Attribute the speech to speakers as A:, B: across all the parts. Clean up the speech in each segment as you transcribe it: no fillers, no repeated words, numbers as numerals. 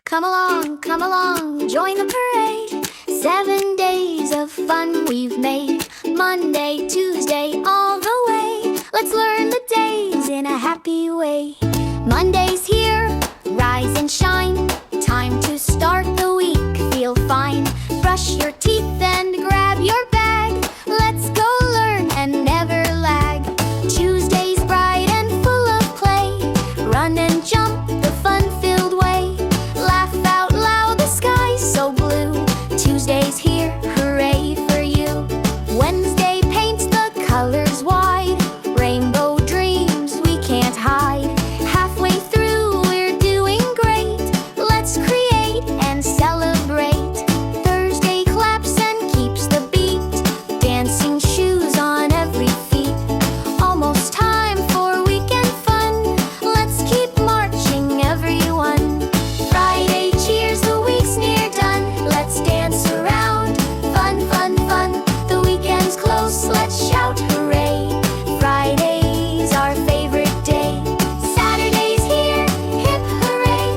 A: Come along, join the parade. 7 days of fun we've made. Monday, Tuesday, all the way. Let's learn the days in a happy way. Monday's here, rise and shine. Time to start the week, feel fine. Brush your teeth and grab your bag. Let's go learn and never lag. Tuesday's bright and full of play. Run and jump the fun-filled way. Laugh out loud, the sky's so blue. Tuesday's here, hooray for you. Wednesday paints the colors wide. Rainbow dreams we can't hide. Halfway through we're doing great. Let's create and celebrate. Thursday claps and keeps the beat. Dancing shoes on every feet. Almost time for weekend fun. Let's keep marching, everyone. Friday cheers, the week's near done. Let's dance around. Fun, fun, fun. The weekend's close, let's shout hooray. Friday's our favorite day. Saturday's here, hip hooray.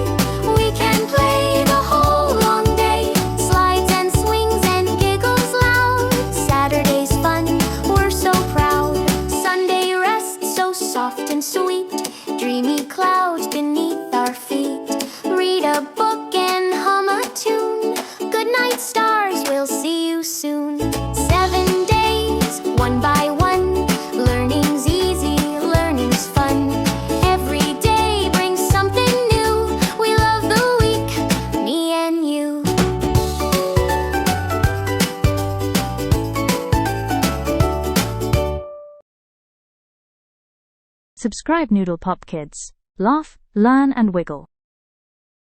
A: We can play the whole long day. Slides and swings and giggles loud. Saturday's fun, we're so proud. Sunday rest, so soft and sweet. Dreamy clouds beneath our feet. Read a book and hum a tune. Good night, stars, we'll see you soon. 7 days, one by one. Learning's easy, learning's fun. Every day brings something new. We love the week, me and you.
B: Subscribe Noodle Pop Kids. Laugh, learn and wiggle.